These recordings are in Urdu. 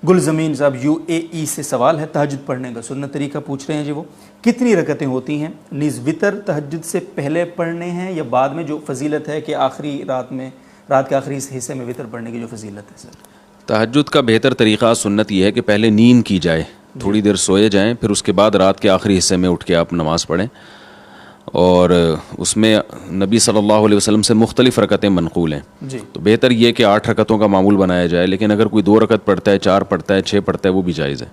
گلزمین صاحب UAE سے سوال ہے، تہجد پڑھنے کا سنت طریقہ پوچھ رہے ہیں جی، وہ کتنی رکعتیں ہوتی ہیں؟ نیز وطر تہجد سے پہلے پڑھنے ہیں یا بعد میں، جو فضیلت ہے کہ آخری رات کے آخری حصے میں وطر پڑھنے کی جو فضیلت ہے سر؟ تہجد کا بہتر طریقہ سنت یہ ہے کہ پہلے نیند کی جائے، تھوڑی دیر سوئے جائیں، پھر اس کے بعد رات کے آخری حصے میں اٹھ کے آپ نماز پڑھیں، اور اس میں نبی صلی اللہ علیہ وسلم سے مختلف رکعتیں منقول ہیں جی، تو بہتر یہ کہ 8 رکعتوں کا معمول بنایا جائے، لیکن اگر کوئی 2 رکعت پڑھتا ہے، 4 پڑھتا ہے، 6 پڑھتا ہے، وہ بھی جائز ہے،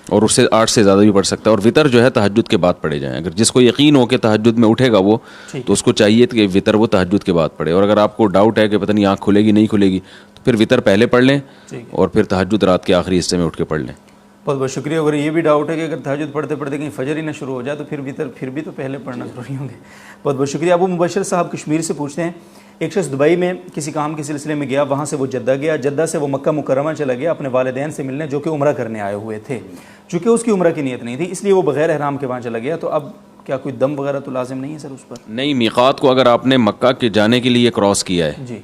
اور اس سے 8 سے زیادہ بھی پڑھ سکتا ہے، اور وطر جو ہے تہجد کے بعد پڑھے جائیں۔ اگر جس کو یقین ہو کہ تہجد میں اٹھے گا وہ، تو اس کو چاہیے کہ وطر وہ تہجد کے بعد پڑھے، اور اگر آپ کو ڈاؤٹ ہے کہ پتہ نہیں آنکھ کھلے گی نہیں کھلے گی تو پھر وطر پہلے پڑھ لیں اور پھر تہجد رات کے آخری حصے میں اٹھ کے پڑھ لیں۔ بہت بہت شکریہ۔ اگر یہ بھی ڈاؤٹ ہے کہ اگر تہجد پڑھتے پڑھتے کہیں فجر ہی نہ شروع ہو جائے تو پھر وطر پھر بھی تو پہلے پڑھنا ضروری ہوں گے۔ بہت بہت شکریہ۔ ابو مبشر صاحب کشمیر سے پوچھتے ہیں، ایک شخص دبئی میں کسی کام کے سلسلے میں گیا، وہاں سے وہ جدہ گیا، جدہ سے وہ مکہ مکرمہ چلا گیا اپنے والدین سے ملنے جو کہ عمرہ کرنے آئے ہوئے تھے، چونکہ اس کی عمرہ کی نیت نہیں تھی اس لیے وہ بغیر احرام کے وہاں چلا گیا، تو اب کیا کوئی دم وغیرہ تو لازم نہیں ہے سر اس پر؟ نہیں، میقات کو اگر آپ نے مکہ کے جانے کے لیے کراس کیا ہے، جی،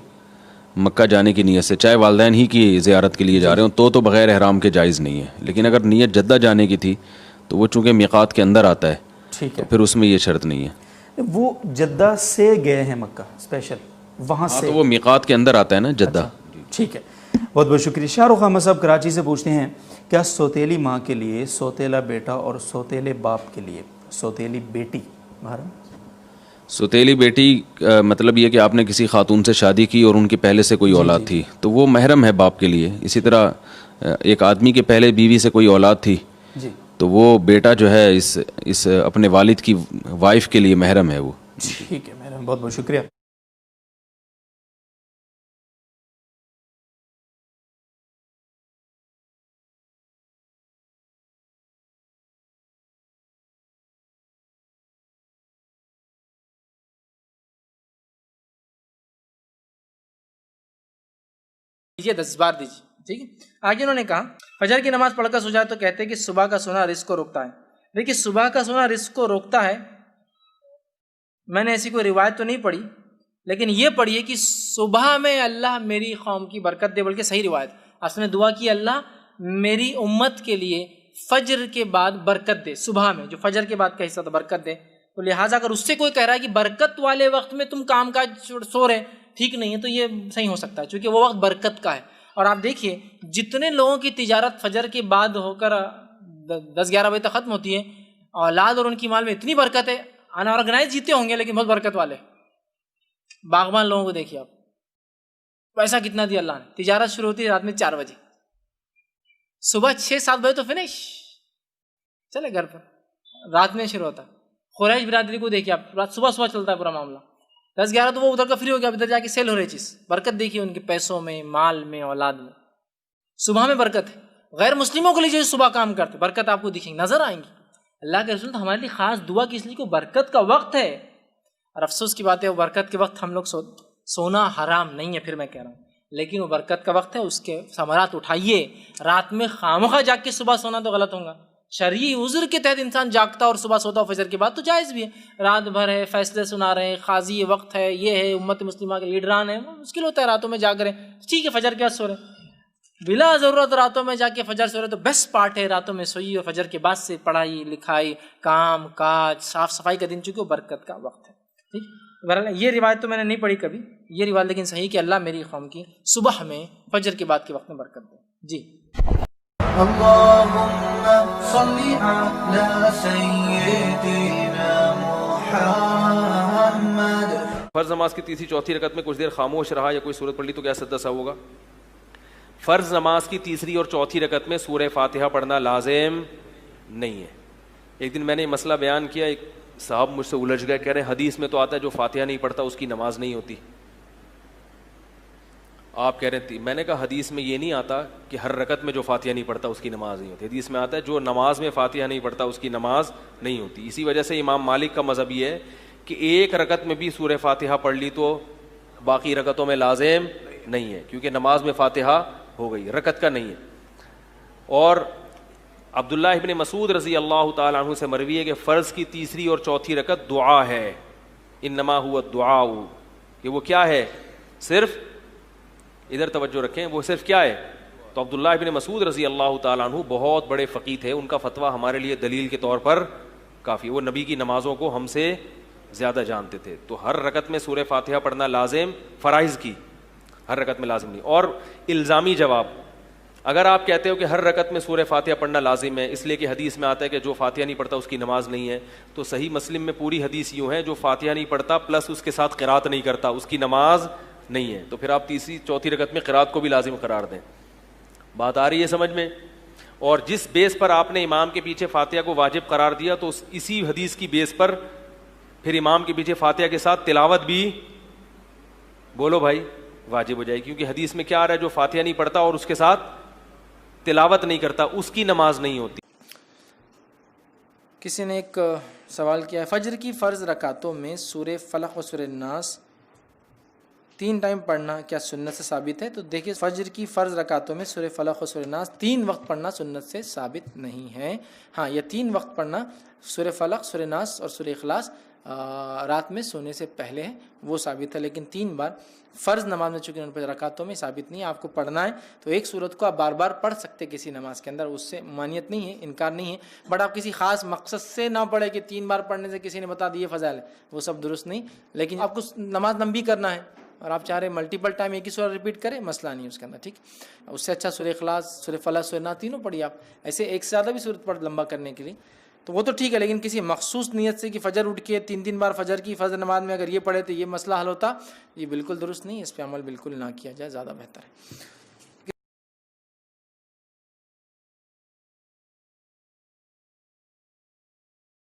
مکہ جانے کی نیت سے، چاہے والدین ہی کی زیارت کے لیے جا رہے ہوں تو بغیر احرام کے جائز نہیں ہے، لیکن اگر نیت جدہ جانے کی تھی تو وہ چونکہ میقات کے اندر آتا ہے، ٹھیک ہے، پھر اس میں یہ شرط نہیں ہے۔ وہ جدہ سے گئے ہیں مکہ اسپیشل وہاں سے، تو وہ میقات کے اندر آتا ہے نا جدہ۔ ٹھیک ہے، بہت بہت شکریہ۔ شاہ رخ احمد صاحب کراچی سے پوچھتے ہیں، کیا سوتیلی ماں کے لیے سوتیلا بیٹا اور سوتیلے باپ کے لیے سوتیلی بیٹی محرم؟ سوتیلی بیٹی مطلب یہ کہ آپ نے کسی خاتون سے شادی کی اور ان کے پہلے سے کوئی اولاد تھی تو وہ محرم ہے باپ کے لیے۔ اسی طرح ایک آدمی کے پہلے بیوی سے کوئی اولاد تھی جی، تو وہ بیٹا جو ہے اس اپنے والد کی وائف کے لیے محرم ہے وہ۔ ٹھیک ہے محرم، بہت بہت شکریہ۔ دیجیے 10 بار دیجیے، ٹھیک ہے۔ آگے انہوں نے کہا فجر کی نماز پڑھ کر سو جائے تو کہتے ہیں کہ صبح کا سونا رزق کو روکتا ہے۔ دیکھیے صبح کا سونا رزق کو روکتا ہے، میں نے ایسی کوئی روایت تو نہیں پڑھی، لیکن یہ پڑھیے کہ صبح میں اللہ میری قوم کی برکت دے، بلکہ صحیح روایت اس نے دعا کی اللہ میری امت کے لیے فجر کے بعد برکت دے، صبح میں جو فجر کے بعد کا حصہ تھا برکت دے، تو لہٰذا اگر اس سے کوئی کہہ رہا ہے کہ برکت والے وقت میں تم کام کاج سو رہے ٹھیک نہیں ہے تو یہ صحیح ہو سکتا ہے، چونکہ وہ وقت برکت کا ہے۔ اور آپ دیکھیے جتنے لوگوں کی تجارت فجر کے بعد ہو کر 10-11 بجے تک ختم ہوتی ہے، اولاد اور ان کی مال میں اتنی برکت ہے، انآرگنائز جیتے ہوں گے لیکن بہت برکت والے باغبان لوگوں کو دیکھیے آپ، پیسہ کتنا دیا اللہ نے، تجارت شروع ہوتی ہے رات میں 4 بجے، صبح 6-7 بجے تو فنش، چلے گھر پر، رات میں شروع ہوتا ہے۔ قریش برادری کو دیکھیے آپ، رات صبح چلتا ہے پورا معاملہ، 10-11 تو وہ ادھر کا فری ہو گیا، ادھر جا کے سیل ہو رہی چیز، برکت دیکھیے ان کے پیسوں میں، مال میں، اولاد میں، صبح میں برکت ہے۔ غیر مسلموں کے لیے جو صبح کام کرتے برکت آپ کو دکھیں گی، نظر آئیں گی۔ اللہ کے رسول تو ہمارے لیے خاص دعا کی، اس لیے کو برکت کا وقت ہے، اور افسوس کی بات ہے وہ برکت کے وقت ہم لوگ سونا حرام نہیں ہے، پھر میں کہہ رہا ہوں، لیکن وہ برکت کا وقت ہے، اس کے ثمرات اٹھائیے۔ رات میں خامخواہ جاگ کے صبح سونا تو غلط ہوگا، شرعی عذر کے تحت انسان جاگتا اور صبح سوتا فجر کے بعد تو جائز بھی ہے، رات بھر ہے، فیصلے سنا رہے ہیں، قاضی وقت ہے، یہ ہے، امت مسلمہ کے لیڈران ہیں، مشکل ہوتا ہے راتوں میں جاگ رہے ہیں، ٹھیک ہے فجر کے بعد سو رہے ہیں، بلا ضرورت راتوں میں جا کے فجر سو رہے تو بیسٹ پارٹ ہے راتوں میں سوئی، اور فجر کے بعد سے پڑھائی لکھائی، کام کاج، صاف صفائی کا دن، چونکہ وہ برکت کا وقت ہے، ٹھیک۔ بہرحال یہ روایت تو میں نے نہیں پڑھی کبھی، یہ روایت لیکن صحیح کہ اللہ میری قوم کی صبح میں فجر کے بعد کے وقت میں برکت دے۔ جی اللہم صلی علی سیدنا محمد۔ فرض نماز کی تیسری چوتھی رکعت میں کچھ دیر خاموش رہا یا کوئی سورت پڑھ لی تو کیا سجدہ سہو ہوگا؟ فرض نماز کی تیسری اور چوتھی رکعت میں سورہ فاتحہ پڑھنا لازم نہیں ہے۔ ایک دن میں نے مسئلہ بیان کیا، ایک صاحب مجھ سے الجھ گئے، کہہ رہے ہیں حدیث میں تو آتا ہے جو فاتحہ نہیں پڑھتا اس کی نماز نہیں ہوتی، آپ کہہ رہے ہیں، میں نے کہا حدیث میں یہ نہیں آتا کہ ہر رکعت میں جو فاتحہ نہیں پڑھتا اس کی نماز نہیں ہوتی، حدیث میں آتا ہے جو نماز میں فاتحہ نہیں پڑھتا اس کی نماز نہیں ہوتی۔ اسی وجہ سے امام مالک کا مذہب یہ ہے کہ ایک رکعت میں بھی سورہ فاتحہ پڑھ لی تو باقی رکعتوں میں لازم نہیں ہے، کیونکہ نماز میں فاتحہ ہو گئی، رکعت کا نہیں ہے۔ اور عبداللہ ابن مسعود رضی اللہ تعالیٰ عنہ سے مروی ہے کہ فرض کی تیسری اور چوتھی رکعت دعا ہے، انما هو الدعاء، کہ وہ کیا ہے، صرف ادھر توجہ رکھیں، وہ صرف کیا ہے، تو عبداللہ ابن مسعود رضی اللہ تعالیٰ عنہ بہت بڑے فقیہ تھے, ان کا فتویٰ ہمارے لیے دلیل کے طور پر کافی. وہ نبی کی نمازوں کو ہم سے زیادہ جانتے تھے. تو ہر رکعت میں سورہ فاتحہ پڑھنا لازم, فرائض کی ہر رکعت میں لازم نہیں. اور الزامی جواب, اگر آپ کہتے ہو کہ ہر رکعت میں سورہ فاتحہ پڑھنا لازم ہے اس لیے کہ حدیث میں آتا ہے کہ جو فاتحہ نہیں پڑھتا اس کی نماز نہیں ہے, تو صحیح مسلم میں پوری حدیث یوں ہے جو فاتحہ نہیں پڑھتا پلس اس کے ساتھ قرات نہیں کرتا اس کی نماز نہیں ہے. تو پھر آپ تیسری چوتھی رکعت میں قرات کو بھی لازم قرار دیں. بات آ رہی ہے سمجھ میں؟ اور جس بیس پر آپ نے امام کے پیچھے فاتحہ کو واجب قرار دیا تو اسی حدیث کی بیس پر پھر امام کے پیچھے فاتحہ کے ساتھ تلاوت بھی, بولو بھائی, واجب ہو جائے. کیونکہ حدیث میں کیا آ رہا ہے, جو فاتحہ نہیں پڑھتا اور اس کے ساتھ تلاوت نہیں کرتا اس کی نماز نہیں ہوتی. کسی نے ایک سوال کیا ہے, فجر کی فرض رکعتوں میں سورہ فلق و سورہ ناس 3 ٹائم پڑھنا کیا سنت سے ثابت ہے؟ تو دیکھیے, فجر کی فرض رکعتوں میں سورہ فلق و سورہ ناس 3 وقت پڑھنا سنت سے ثابت نہیں ہے. ہاں, یہ 3 وقت پڑھنا سورہ فلق, سورہ ناس اور سورہ اخلاص رات میں سونے سے پہلے ہے, وہ ثابت ہے. لیکن 3 بار فرض نماز میں چونکہ ان پر رکعتوں میں ثابت نہیں ہے. آپ کو پڑھنا ہے تو ایک صورت کو آپ بار بار پڑھ سکتے کسی نماز کے اندر, اس سے مانیت نہیں ہے, انکار نہیں ہے. بٹ آپ کسی خاص مقصد سے نہ پڑھے کہ 3 بار پڑھنے سے کسی نے بتا دیے فضائل ہے, وہ سب درست نہیں. لیکن آپ کو نماز لمبی کرنا ہے اور آپ چاہ رہے ملٹیپل ٹائم ایک ہی سورہ ریپیٹ کریں, مسئلہ نہیں اس کے اندر, ٹھیک. اس سے اچھا سورہ اخلاص, سورہ فلق, سورہ ناس تینوں پڑھیے آپ. ایسے ایک سے زیادہ بھی صورت پڑھ لمبا کرنے کے لیے تو وہ تو ٹھیک ہے, لیکن کسی مخصوص نیت سے کہ فجر اٹھ کے 3 بار فجر کی فرض نماز میں اگر یہ پڑھے تو یہ مسئلہ حل ہوتا, یہ بالکل درست نہیں. اس پہ عمل بالکل نہ کیا جائے, زیادہ بہتر ہے.